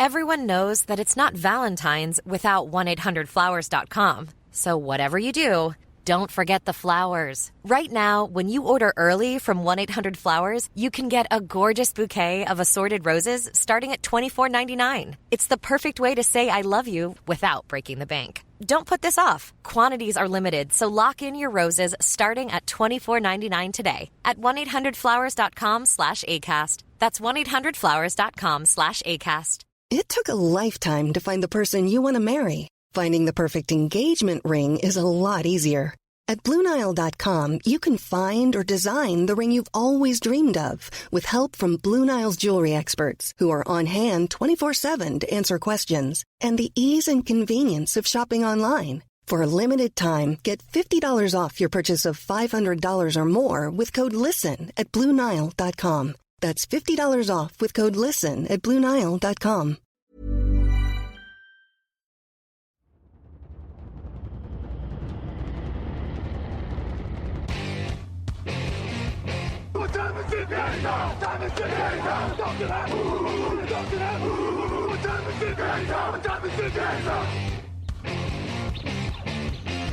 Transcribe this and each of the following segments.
Everyone knows that it's not Valentine's without 1-800-Flowers.com. So whatever you do, don't forget the flowers. Right now, when you order early from 1-800-Flowers, you can get a gorgeous bouquet of assorted roses starting at $24.99. It's the perfect way to say I love you without breaking the bank. Don't put this off. Quantities are limited, so lock in your roses starting at $24.99 today at 1-800-Flowers.com/ACAST. That's 1-800-Flowers.com/ACAST. It took a lifetime to find the person you want to marry. Finding the perfect engagement ring is a lot easier. At BlueNile.com, you can find or design the ring you've always dreamed of with help from Blue Nile's jewelry experts who are on hand 24/7 to answer questions and the ease and convenience of shopping online. For a limited time, get $50 off your purchase of $500 or more with code LISTEN at BlueNile.com. That's $50 off with code LISTEN at BlueNile.com.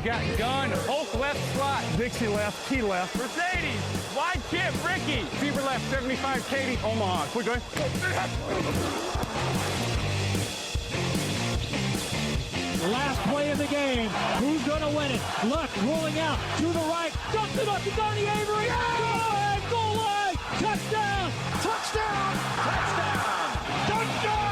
Got gun, Hulk left slot, Dixie left, Key left, Mercedes, wide chip, Ricky, Fever left, 75, Katie, Omaha, quick going. Last play of the game, who's gonna win it? Luck rolling out to the right, dumps it up to Donnie Avery, go ahead, goal line, touchdown, touchdown, touchdown, touchdown!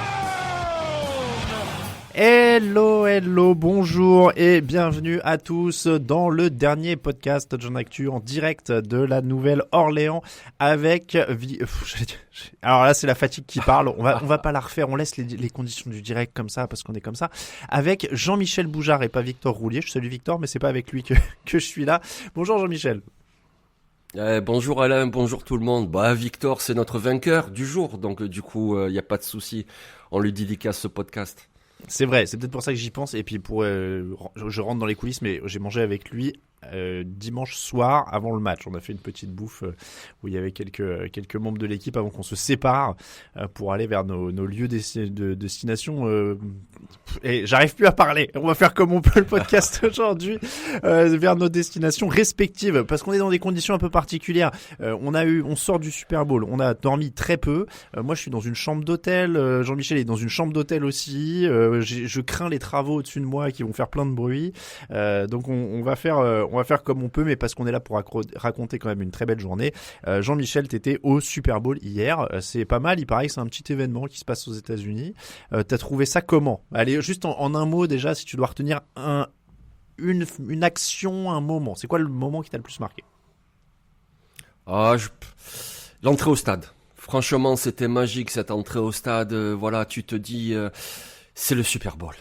Hello, bonjour et bienvenue à tous dans le dernier podcast Touchdown Actu en direct de la Nouvelle-Orléans avec... Alors là, c'est la fatigue qui parle, on va pas la refaire, on laisse les conditions du direct comme ça parce qu'on est comme ça. Avec Jean-Michel Boujard et pas Victor Roulier. Je salue Victor, mais c'est pas avec lui que je suis là. Bonjour Jean-Michel. Bonjour Alain, bonjour tout le monde. Victor, c'est notre vainqueur du jour, donc du coup, y a pas de souci. On lui dédicace ce podcast. C'est vrai, c'est peut-être pour ça que j'y pense. Et puis je rentre dans les coulisses, mais j'ai mangé avec lui dimanche soir avant le match. On a fait une petite bouffe où il y avait quelques membres de l'équipe avant qu'on se sépare pour aller vers nos lieux de destination. Et j'arrive plus à parler. On va faire comme on peut le podcast aujourd'hui vers nos destinations respectives parce qu'on est dans des conditions un peu particulières. On sort du Super Bowl. On a dormi très peu. Moi, je suis dans une chambre d'hôtel. Jean-Michel est dans une chambre d'hôtel aussi. Je crains les travaux au-dessus de moi qui vont faire plein de bruit. Donc on va faire comme on peut, mais parce qu'on est là pour raconter quand même une très belle journée. Jean-Michel, t'étais au Super Bowl hier. C'est pas mal. Il paraît que c'est un petit événement qui se passe aux États-Unis. T'as trouvé ça comment? Allez, juste en un mot déjà, si tu dois retenir une action, un moment. C'est quoi le moment qui t'a le plus marqué? L'entrée au stade. Franchement, c'était magique cette entrée au stade. Voilà, tu te dis, c'est le Super Bowl.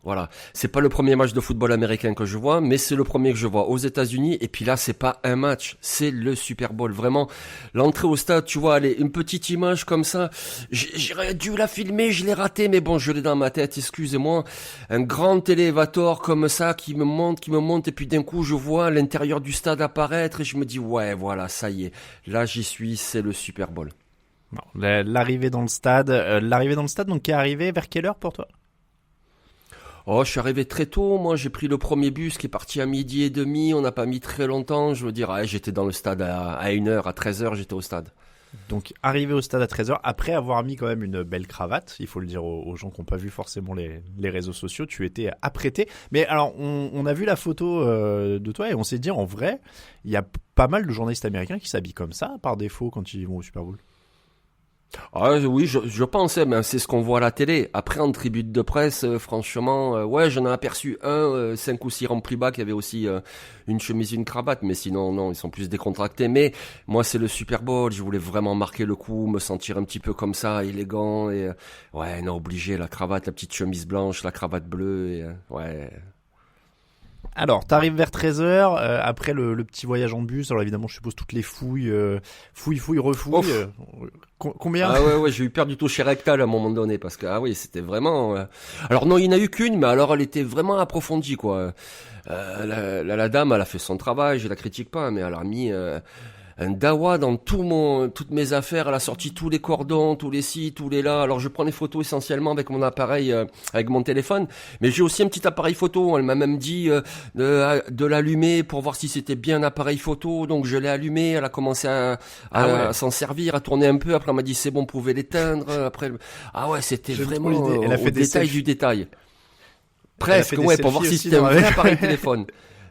Voilà, c'est pas le premier match de football américain que je vois, mais c'est le premier que je vois aux États-Unis. Et puis là, c'est pas un match, c'est le Super Bowl. Vraiment, l'entrée au stade, tu vois, allez, une petite image comme ça. J'aurais dû la filmer, je l'ai raté, mais bon, je l'ai dans ma tête. Excusez-moi, un grand élévateur comme ça qui me monte, et puis d'un coup, je vois l'intérieur du stade apparaître et je me dis, ouais, voilà, ça y est, là, j'y suis, c'est le Super Bowl. Bon, l'arrivée dans le stade, donc qui est arrivé vers quelle heure pour toi? Je suis arrivé très tôt. Moi, j'ai pris le premier bus qui est parti à 12h30. On n'a pas mis très longtemps. Je veux dire, j'étais dans le stade à 1h, à 13h, j'étais au stade. Donc, arrivé au stade à 13h, après avoir mis quand même une belle cravate, il faut le dire aux gens qui n'ont pas vu forcément les réseaux sociaux, tu étais apprêté. Mais alors, on a vu la photo de toi et on s'est dit, en vrai, il y a pas mal de journalistes américains qui s'habillent comme ça, par défaut, quand ils vont au Super Bowl. Oui, je pensais, mais c'est ce qu'on voit à la télé. Après, en tribune de presse, franchement, j'en ai aperçu 5 ou 6 rangs plus bas qui avait aussi une chemise, une cravate, mais sinon, non, ils sont plus décontractés. Mais moi, c'est le Super Bowl, je voulais vraiment marquer le coup, me sentir un petit peu comme ça, élégant, et non, obligé, la cravate, la petite chemise blanche, la cravate bleue, et Alors, t'arrives vers 13h, après le petit voyage en bus, alors évidemment, je suppose toutes les fouilles, refouilles. Combien? Ouais, j'ai eu peur du toucher rectal à un moment donné, parce que, c'était vraiment... Alors non, il n'y en a eu qu'une, mais alors elle était vraiment approfondie, quoi. La dame, elle a fait son travail, je la critique pas, mais elle a mis un dawa dans toutes mes affaires. Elle a sorti tous les cordons, tous les ci, tous les là. Alors je prends les photos essentiellement avec mon appareil, avec mon téléphone, mais j'ai aussi un petit appareil photo. Elle m'a même dit de l'allumer pour voir si c'était bien un appareil photo. Donc je l'ai allumé. Elle a commencé à s'en servir, à tourner un peu. Après elle m'a dit c'est bon, vous pouvez l'éteindre. Après c'était vraiment elle a fait au des détail selfies. du détail. Presque, pour voir si aussi c'était un dans vrai la- appareil téléphone.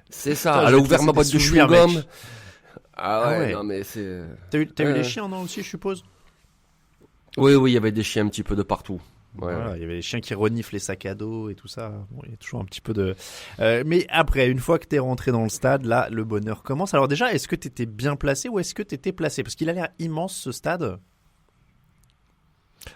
C'est ça. Putain, Elle a j'ai ouvert passé ma des boîte de souvenirs, chewing-gum. mec. Ah ouais, ouais. non mais c'est... T'as eu les chiens, non, aussi, je suppose? Oui, il y avait des chiens un petit peu de partout. Ouais. Voilà, il y avait les chiens qui reniflent les sacs à dos et tout ça. Bon, il y a toujours un petit peu de... mais après, une fois que t'es rentré dans le stade, là, le bonheur commence. Alors déjà, est-ce que t'étais bien placé ou est-ce que t'étais placé? Parce qu'il a l'air immense, ce stade.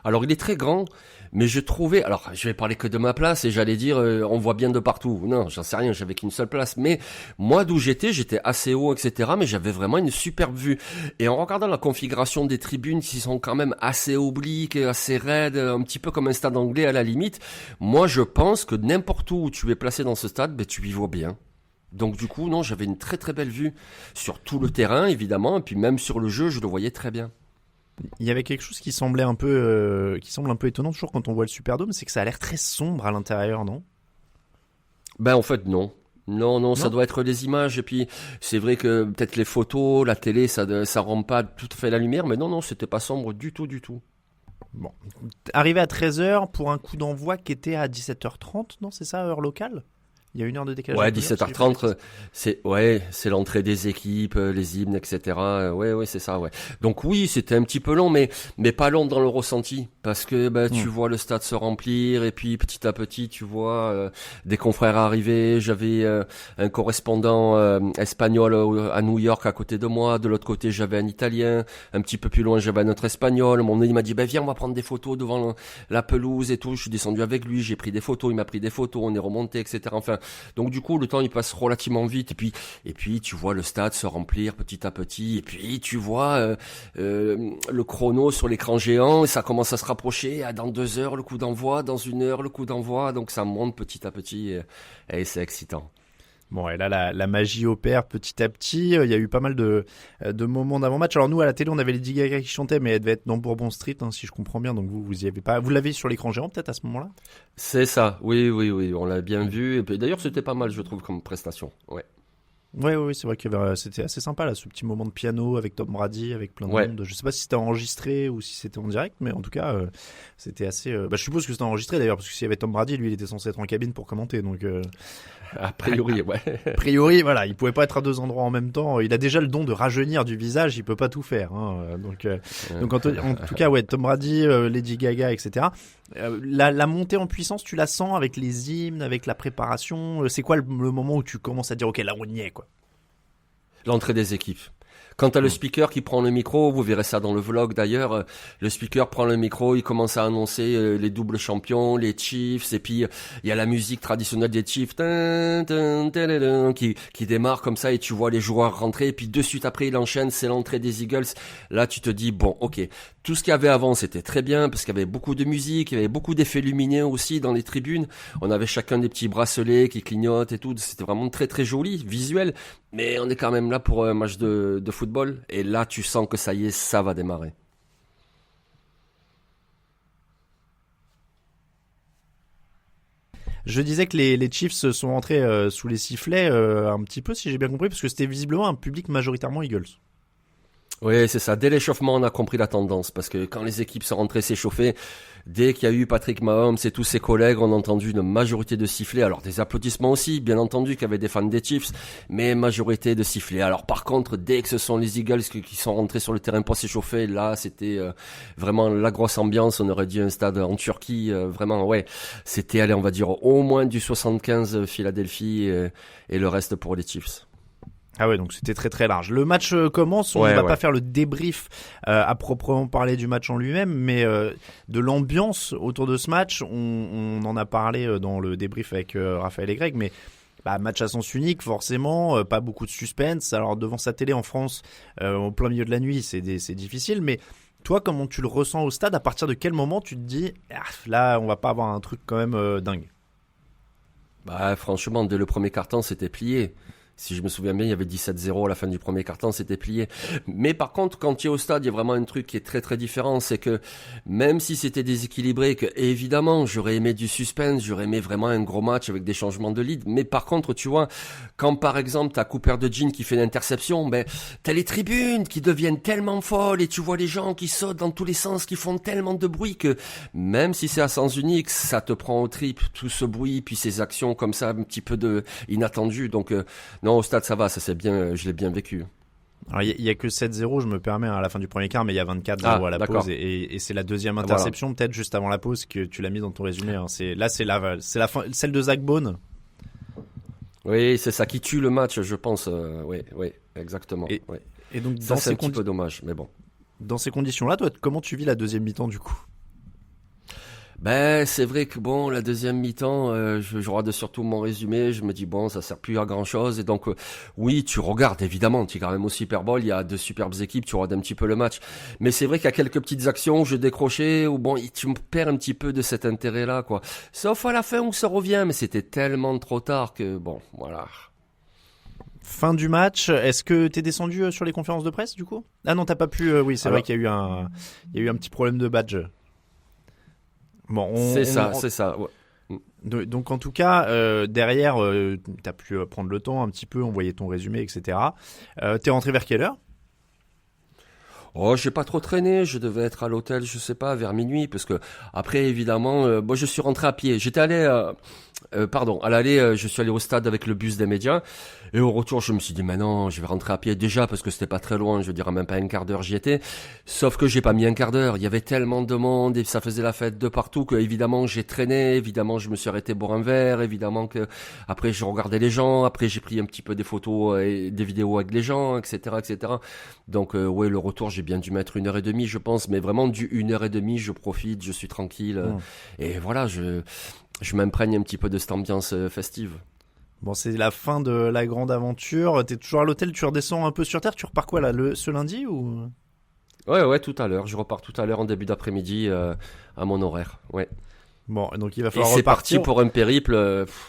Alors il est très grand, mais je trouvais... Alors je vais parler que de ma place et j'allais dire on voit bien de partout. Non, j'en sais rien, j'avais qu'une seule place. Mais moi d'où j'étais assez haut, etc. Mais j'avais vraiment une superbe vue. Et en regardant la configuration des tribunes qui sont quand même assez obliques, assez raides, un petit peu comme un stade anglais à la limite, moi je pense que n'importe où tu es placé dans ce stade, tu y vois bien. Donc du coup, non, j'avais une très très belle vue sur tout le terrain évidemment, et puis même sur le jeu, je le voyais très bien. Il y avait quelque chose qui semble un peu étonnant toujours quand on voit le Superdome, c'est que ça a l'air très sombre à l'intérieur, non? En fait, non. Non, ça doit être les images. Et puis, c'est vrai que peut-être les photos, la télé, ça rend pas tout à fait la lumière. Mais non, c'était pas sombre du tout. Bon. Arrivé à 13h pour un coup d'envoi qui était à 17h30, non? C'est ça, heure locale? Il y a une heure de décalage. Ouais, horaire, si j'ai pas de 17h30, c'est l'entrée des équipes, les hymnes, etc. Ouais, c'est ça, ouais. Donc oui, c'était un petit peu long, mais pas long dans le ressenti, parce que tu vois le stade se remplir, et puis petit à petit, tu vois des confrères arriver. J'avais un correspondant espagnol à New York à côté de moi. De l'autre côté, j'avais un Italien. Un petit peu plus loin, j'avais un autre Espagnol. Il m'a dit, viens, on va prendre des photos devant la pelouse et tout. Je suis descendu avec lui, j'ai pris des photos, il m'a pris des photos, on est remonté, etc. Enfin, donc du coup, le temps il passe relativement vite et puis tu vois le stade se remplir petit à petit et puis tu vois le chrono sur l'écran géant et ça commence à se rapprocher. Dans 2 heures le coup d'envoi, dans 1 heure le coup d'envoi, donc ça monte petit à petit et c'est excitant. Bon, et là, la magie opère petit à petit. Il y a eu pas mal de moments d'avant-match. Alors nous, à la télé, on avait Lady Gaga qui chantait, mais elle devait être dans Bourbon Street, si je comprends bien. Donc vous y avez pas. Vous l'avez sur l'écran géant peut-être à ce moment-là? C'est ça, oui, on l'a bien vu. Et puis, d'ailleurs, c'était pas mal, je trouve, comme prestation. Ouais. Oui, c'est vrai que c'était assez sympa là, ce petit moment de piano avec Tom Brady, avec plein de monde. Je sais pas si c'était enregistré ou si c'était en direct, mais en tout cas, c'était assez. Je suppose que c'était enregistré d'ailleurs, parce que s'il y avait Tom Brady, lui, il était censé être en cabine pour commenter, donc. A priori, ouais. A priori, voilà, il pouvait pas être à 2 endroits en même temps. Il a déjà le don de rajeunir du visage, il peut pas tout faire. Donc en tout cas, ouais, Tom Brady, Lady Gaga, etc. La montée en puissance, tu la sens avec les hymnes, avec la préparation. C'est quoi le moment où tu commences à dire, ok, là on y est, quoi? L'entrée des équipes. Quand t'as le speaker qui prend le micro, vous verrez ça dans le vlog d'ailleurs, le speaker prend le micro, il commence à annoncer les doubles champions, les Chiefs, et puis il y a la musique traditionnelle des Chiefs qui démarre comme ça et tu vois les joueurs rentrer, et puis de suite après il enchaîne, c'est l'entrée des Eagles. Là tu te dis, bon, ok, tout ce qu'il y avait avant c'était très bien, parce qu'il y avait beaucoup de musique, il y avait beaucoup d'effets lumineux aussi dans les tribunes, on avait chacun des petits bracelets qui clignotent et tout, c'était vraiment très très joli, visuel, mais on est quand même là pour un match de football, et là tu sens que ça y est, ça va démarrer. Je disais que les Chiefs sont rentrés sous les sifflets un petit peu, si j'ai bien compris, parce que c'était visiblement un public majoritairement Eagles. Oui, c'est ça. Dès l'échauffement, on a compris la tendance, parce que quand les équipes sont rentrées s'échauffer, dès qu'il y a eu Patrick Mahomes et tous ses collègues, on a entendu une majorité de sifflets. Alors des applaudissements aussi, bien entendu, qu'il y avait des fans des Chiefs, mais majorité de sifflets. Alors par contre, dès que ce sont les Eagles qui sont rentrés sur le terrain pour s'échauffer, là c'était vraiment la grosse ambiance. On aurait dit un stade en Turquie, vraiment, ouais. C'était, allez, on va dire au moins du 75 Philadelphie et le reste pour les Chiefs. Ah ouais, donc c'était très très large. Le match commence, on ne va pas faire le débrief à proprement parler du match en lui-même, mais de l'ambiance autour de ce match, on en a parlé dans le débrief avec Raphaël et Greg, mais match à sens unique, forcément, pas beaucoup de suspense. Alors devant sa télé en France, au plein milieu de la nuit, c'est difficile, mais toi, comment tu le ressens au stade? À partir de quel moment tu te dis, là, on va pas avoir un truc quand même dingue? Franchement, dès le premier quart-temps, c'était plié. Si je me souviens bien, il y avait 17-0 à la fin du premier quart-temps, c'était plié. Mais par contre, quand tu es au stade, il y a vraiment un truc qui est très très différent, c'est que même si c'était déséquilibré, que évidemment, j'aurais aimé du suspense, j'aurais aimé vraiment un gros match avec des changements de lead, mais par contre, tu vois, quand par exemple, t'as Cooper DeJean qui fait l'interception, ben, t'as les tribunes qui deviennent tellement folles et tu vois les gens qui sautent dans tous les sens, qui font tellement de bruit que même si c'est à sens unique, ça te prend au trip, tout ce bruit, puis ces actions comme ça, un petit peu inattendues. Donc, non, au stade, ça va, ça c'est bien, je l'ai bien vécu. Alors, il y a que 7-0, je me permets, à la fin du premier quart, mais il y a 24-0 à la d'accord. pause, et c'est la deuxième interception, Voilà. peut-être juste avant la pause, que tu l'as mis dans ton résumé. Hein. C'est la fin, celle de Zach Bone. Oui, c'est ça qui tue le match, je pense. Oui, exactement. Et donc, ça, c'est un petit peu dommage, mais bon. Dans ces conditions-là, toi, comment tu vis la deuxième mi-temps, du coup? Ben, c'est vrai que bon, la deuxième mi-temps, je regarde surtout mon résumé, je me dis bon, ça sert plus à grand chose, et donc oui, tu regardes évidemment, tu es quand même au Super Bowl, il y a deux superbes équipes, tu regardes un petit peu le match, mais c'est vrai qu'il y a quelques petites actions où je décrochais, où bon, tu me perds un petit peu de cet intérêt-là, quoi. Sauf à la fin où ça revient, mais c'était tellement trop tard que bon, voilà. Fin du match, est-ce que t'es descendu sur les conférences de presse, du coup? Ah non, t'as pas pu, oui, c'est vrai qu'il y a eu un petit problème de badge. Bon, c'est ça. Ouais. Donc en tout cas, derrière, t'as pu prendre le temps un petit peu, envoyer ton résumé, etc. T'es rentré vers quelle heure? Oh, j'ai pas trop traîné, je devais être à l'hôtel, je sais pas, vers minuit, parce que après, évidemment, moi je suis rentré à pied. J'étais allé, à l'aller, je suis allé au stade avec le bus des médias, et au retour, je me suis dit, mais non, je vais rentrer à pied déjà, parce que c'était pas très loin, je veux dire, même pas un quart d'heure j'y étais. Sauf que j'ai pas mis un quart d'heure, il y avait tellement de monde, et ça faisait la fête de partout, que évidemment, j'ai traîné, évidemment, je me suis arrêté boire un verre, évidemment que, après, je regardais les gens, après, j'ai pris un petit peu des photos et des vidéos avec les gens, etc., etc. Donc, ouais, le retour, j'ai bien dû mettre 1h30, je pense, mais vraiment du 1h30, je profite, je suis tranquille, et voilà, je m'imprègne un petit peu de cette ambiance festive. Bon, c'est la fin de la grande aventure. T'es toujours à l'hôtel, tu redescends un peu sur terre. Tu repars quoi là, ce lundi ou? Ouais, tout à l'heure. Je repars tout à l'heure en début d'après-midi à mon horaire. Ouais. Bon, donc il va Et falloir c'est repartir. parti pour un périple.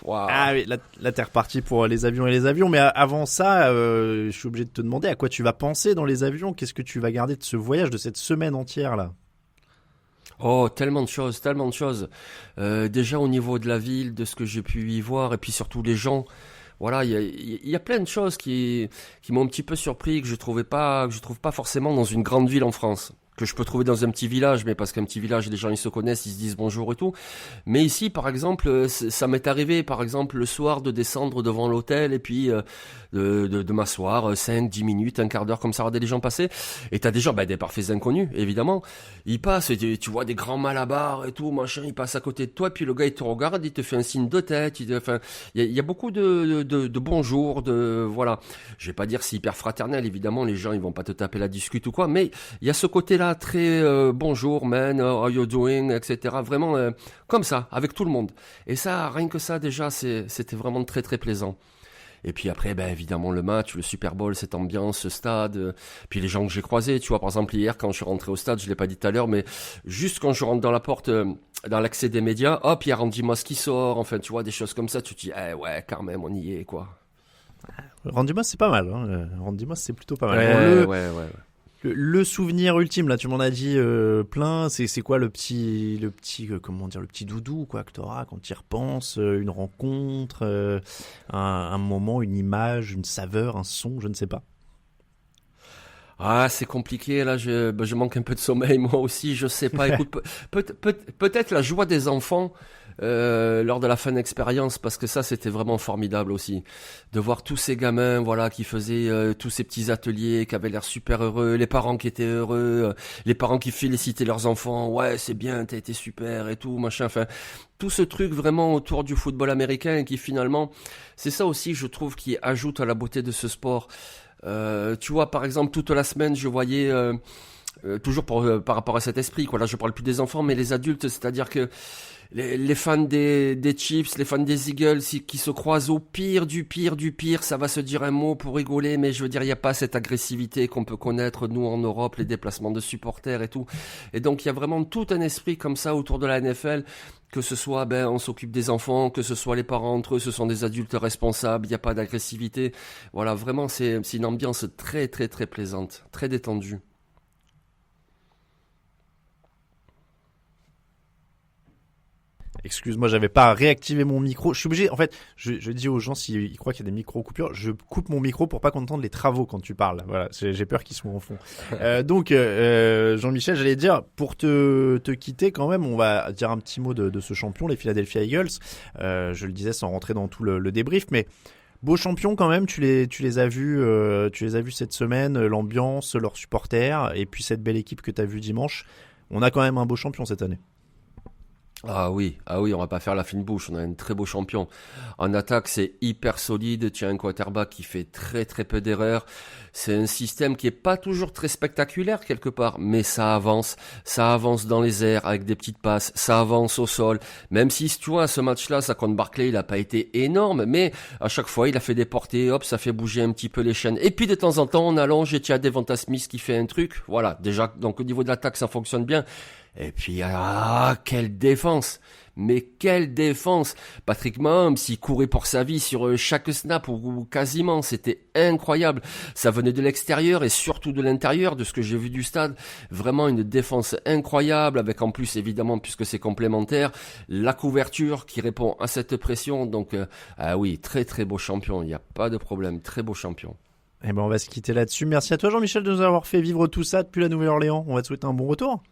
Wow. Ah oui, là t'es reparti pour les avions. Mais avant ça, je suis obligé de te demander à quoi tu vas penser dans les avions. Qu'est-ce que tu vas garder de ce voyage, de cette semaine entière là? Oh, tellement de choses. Déjà au niveau de la ville, de ce que j'ai pu y voir, et puis surtout les gens. Voilà, il y a plein de choses qui m'ont un petit peu surpris, que je trouve pas forcément dans une grande ville en France. Que je peux trouver dans un petit village, mais parce qu'un petit village, les gens ils se connaissent, ils se disent bonjour et tout. Mais ici, par exemple, ça m'est arrivé, par exemple, le soir de descendre devant l'hôtel et puis de m'asseoir 5-10 minutes, un quart d'heure comme ça, regarder les gens passer. Et t'as des gens, des parfaits inconnus, évidemment. Ils passent, et tu vois des grands malabars et tout, machin, ils passent à côté de toi, et puis le gars il te regarde, il te fait un signe de tête. Il y a beaucoup de bonjour, voilà. Je vais pas dire c'est hyper fraternel, évidemment, les gens ils vont pas te taper la discute ou quoi, mais il y a ce côté-là très bonjour man, how are you doing, etc. Vraiment comme ça, avec tout le monde. Et ça, rien que ça déjà, c'était vraiment très très plaisant. Et puis après, évidemment, le match, le Super Bowl, cette ambiance, ce stade, puis les gens que j'ai croisés, tu vois, par exemple, hier, quand je suis rentré au stade, je l'ai pas dit tout à l'heure, mais juste quand je rentre dans la porte, dans l'accès des médias, hop, il y a Randy Moss qui sort, enfin, tu vois, des choses comme ça, tu te dis, ouais, quand même, on y est, quoi. Randy Moss, c'est pas mal, hein. Randy Moss, c'est plutôt pas mal. Ouais. Le souvenir ultime, là, tu m'en as dit plein. C'est quoi le petit, comment dire, le petit doudou, quoi, que t'auras quand tu y repenses, une rencontre, un moment, une image, une saveur, un son, je ne sais pas. Ah, c'est compliqué, là, je manque un peu de sommeil, moi aussi, je sais pas. Écoute, peut-être la joie des enfants lors de la fin d'expérience, parce que ça, c'était vraiment formidable aussi. De voir tous ces gamins, voilà, qui faisaient tous ces petits ateliers, qui avaient l'air super heureux, les parents qui étaient heureux, les parents qui félicitaient leurs enfants, ouais, c'est bien, t'as été super et tout, machin, enfin, tout ce truc vraiment autour du football américain, et qui finalement, c'est ça aussi, je trouve, qui ajoute à la beauté de ce sport. Tu vois, par exemple, toute la semaine, je voyais toujours par rapport à cet esprit, quoi. Là, je parle plus des enfants, mais les adultes, c'est-à-dire que les fans des Chiefs, les fans des Eagles, qui se croisent au pire du pire, ça va se dire un mot pour rigoler, mais je veux dire, il n'y a pas cette agressivité qu'on peut connaître, nous, en Europe, les déplacements de supporters et tout. Et donc, il y a vraiment tout un esprit comme ça autour de la NFL que ce soit on s'occupe des enfants, que ce soit les parents entre eux, ce sont des adultes responsables, il n'y a pas d'agressivité. Voilà, vraiment, c'est une ambiance très très très plaisante, très détendue. Excuse-moi, j'avais pas réactivé mon micro. Je suis obligé, en fait, je dis aux gens s'ils croient qu'il y a des micro-coupures, je coupe mon micro pour pas qu'on entende les travaux quand tu parles. Voilà, j'ai peur qu'ils soient en fond. Donc, Jean-Michel, j'allais dire, pour te quitter quand même, on va dire un petit mot de ce champion, les Philadelphia Eagles. Je le disais sans rentrer dans tout le débrief, mais beau champion quand même, tu les as vus cette semaine, l'ambiance, leurs supporters, et puis cette belle équipe que tu as vue dimanche. On a quand même un beau champion cette année. Ah oui, on va pas faire la fine bouche, on a un très beau champion. En attaque, c'est hyper solide, tu as un quarterback qui fait très très peu d'erreurs. C'est un système qui est pas toujours très spectaculaire quelque part, mais ça avance dans les airs avec des petites passes, ça avance au sol. Même si tu vois, ce match-là, ça contre Barkley, il a pas été énorme, mais à chaque fois, il a fait des portées, hop, ça fait bouger un petit peu les chaînes. Et puis de temps en temps, on allonge et tu as Devonta Smith qui fait un truc. Voilà, déjà, donc au niveau de l'attaque, ça fonctionne bien. Et puis, quelle défense! Mais quelle défense! Patrick Mahomes, il courait pour sa vie sur chaque snap ou quasiment, c'était incroyable. Ça venait de l'extérieur et surtout de l'intérieur, de ce que j'ai vu du stade. Vraiment une défense incroyable, avec en plus, évidemment, puisque c'est complémentaire, la couverture qui répond à cette pression. Donc, oui, très très beau champion, il n'y a pas de problème, très beau champion. Eh ben, on va se quitter là-dessus. Merci à toi, Jean-Michel, de nous avoir fait vivre tout ça depuis la Nouvelle-Orléans. On va te souhaiter un bon retour.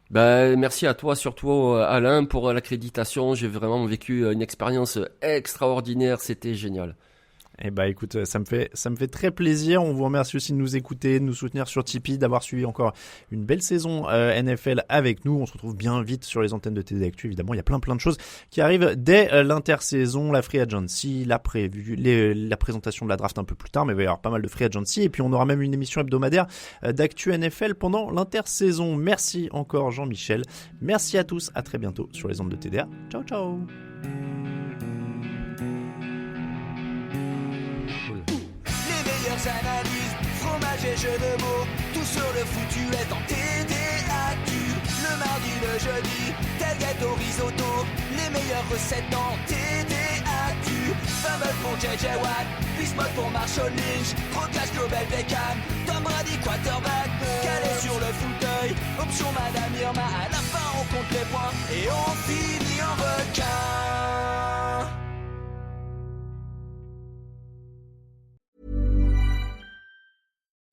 Merci à toi, surtout Alain, pour l'accréditation. J'ai vraiment vécu une expérience extraordinaire, c'était génial. Eh ben écoute, ça me fait très plaisir. On vous remercie aussi de nous écouter, de nous soutenir sur Tipeee, d'avoir suivi encore une belle saison NFL avec nous. On se retrouve bien vite sur les antennes de TD Actu. Évidemment, il y a plein de choses qui arrivent dès l'intersaison, la free agency, la présentation de la draft un peu plus tard, mais il va y avoir pas mal de free agency. Et puis on aura même une émission hebdomadaire d'actu NFL pendant l'intersaison. Merci encore Jean-Michel. Merci à tous. À très bientôt sur les ondes de TDA. Ciao ciao. Analyse, fromage et jeux de mots, tout sur le foutu est en TDAQ. Le mardi, le jeudi, tailgate au risotto, les meilleures recettes en TDAQ. Fumble pour JJ Watt, Bismuth pour Marshall Lynch, Proclash Global Beckham, Tom Brady quarterback, calé sur le fauteuil, option Madame Irma, à la fin on compte les points et on finit en requin.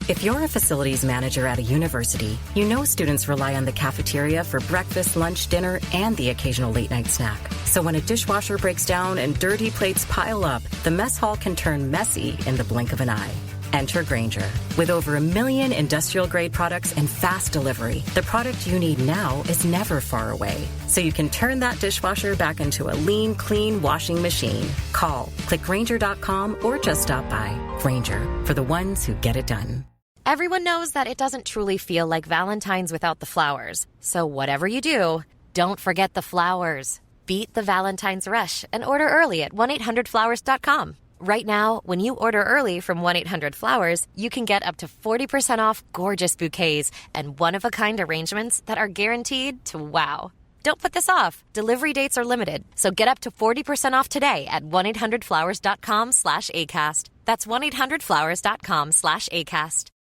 If you're a facilities manager at a university, you know students rely on the cafeteria for breakfast, lunch, dinner, and the occasional late-night snack. So when a dishwasher breaks down and dirty plates pile up, the mess hall can turn messy in the blink of an eye. Enter Grainger. With over 1 million industrial-grade products and fast delivery, the product you need now is never far away. So you can turn that dishwasher back into a lean, clean washing machine. Call, click Grainger.com, or just stop by. Grainger, for the ones who get it done. Everyone knows that it doesn't truly feel like Valentine's without the flowers. So whatever you do, don't forget the flowers. Beat the Valentine's rush and order early at 1-800-Flowers.com. Right now, when you order early from 1-800-Flowers, you can get up to 40% off gorgeous bouquets and one-of-a-kind arrangements that are guaranteed to wow. Don't put this off. Delivery dates are limited, so get up to 40% off today at 1-800-Flowers.com/ACAST. That's 1-800-Flowers.com/ACAST.